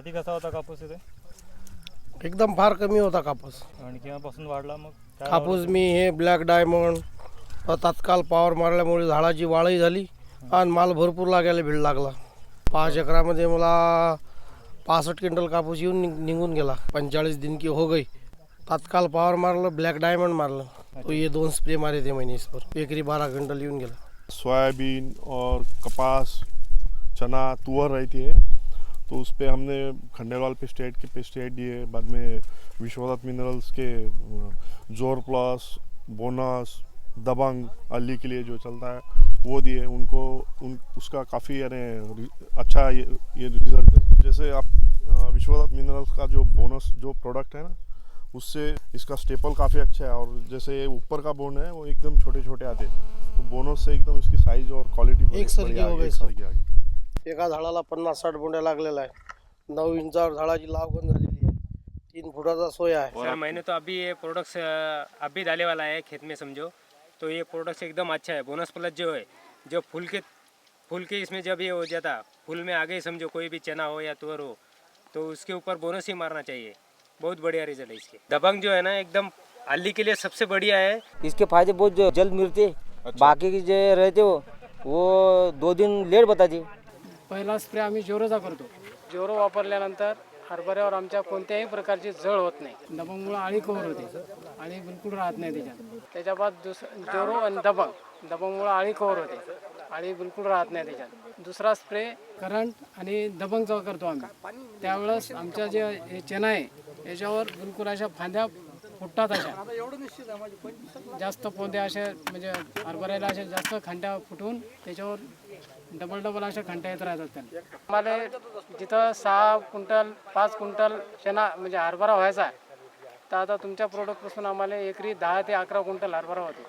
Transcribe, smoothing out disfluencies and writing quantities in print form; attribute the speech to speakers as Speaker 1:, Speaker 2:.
Speaker 1: आधी कसा होता कापूस इथे
Speaker 2: एकदम फार कमी होता कापूस.
Speaker 1: आणि केव्हापासून वाढला मग काय
Speaker 2: कापूस मी हे ब्लॅक डायमंड तात्काळ पॉवर मारल्यामुळे झाडाची वाळही झाली आणि माल भरपूर लागायला भीड लागला. 5 एकरामध्ये मला 65 क्विंटल कापूस येऊन निघून गेला. 45 दिन की हो गई. तात्काळ पॉवर मारलं, ब्लॅक डायमंड मारलं, तो ये 2 स्प्रे मारे थे मैंने इस पर. एकरी 12 क्विंटल येऊन गेला.
Speaker 3: सोयाबीन और कपास, चना, तुअर रहती है तो उस पर हमने खंडेलवाल पेस्टिसाइड के पेस्टिसाइड दिए. बाद में विश्वनाथ मिनरल्स के जोर प्लस, बोनस, दबंग अली के लिए जो चलता है वो दिए उनको. उसका काफ़ी यानी अच्छा ये रिजल्ट मिला. जैसे आप विश्वनाथ मिनरल्स का जो बोनस जो प्रोडक्ट है ना, उससे इसका स्टेपल काफ़ी अच्छा है. और जैसे ऊपर का बोन है वो एकदम छोटे छोटे आते हैं, तो बोनस से एकदम इसकी साइज और क्वालिटी
Speaker 2: एकसारखी हो गई.
Speaker 3: एकसारखी आ गई.
Speaker 2: एका झाडाला 50-60 बोंड्या लागलेला आहे. 9 इंचावर झाडाची लागवण झालेली आहे. 3 फुटाचा सोया आहे.
Speaker 4: सर मैंने तो अभी ये प्रोडक्ट्स अभी डाले वाला है खेत में समझो, तो ये प्रोडक्ट्स एकदम अच्छा है. बोनस प्लस जो है, जो फूल के इसमें जब ये हो जाता फूल में आगे समझो कोई भी चना हो या तुअर हो तो उसके ऊपर बोनस ही मारना चाहिए. बहुत बढ़िया रिजल्ट है इसके. दबंग जो है ना एकदम अल्ली के लिए सबसे बढ़िया है.
Speaker 5: इसके फायदे बहुत जल्द मिलते. बाकी के जे रहते हो वो 2 दिन लेट बताते.
Speaker 6: पहिला स्प्रे आम्ही जोरोचा करतो. जोरो वापरल्यानंतर हरभऱ्यावर आमच्या कोणत्याही प्रकारची जळ होत नाही. दबंगमुळे आळी कव्हर होते. आळी बिलकुल राहत नाही त्याच्यात. त्याच्या बाद जोरो आणि दबंगमुळे आळी कव्हर होते. आळी बिलकुल राहत नाही त्याच्यात. दुसरा स्प्रे करंट आणि दबंगचा करतो आम्ही. त्यावेळेस आमच्या जे हे चणा आहे याच्यावर बिलकुल अशा फांद्या फुटतात. अशा जास्त पोंदे असे म्हणजे हरभऱ्याला अशा जास्त खांड्या फुटून त्याच्यावर डबल अशा खंड्या येत राहतात. त्यांना आम्हाला जिथं 6 क्विंटल 5 क्विंटल चणा म्हणजे हरभरा व्हायचा, तर आता तुमच्या प्रोडक्टपासून आम्हाला एकरी 10 ते 11 क्विंटल हरभरा होतो.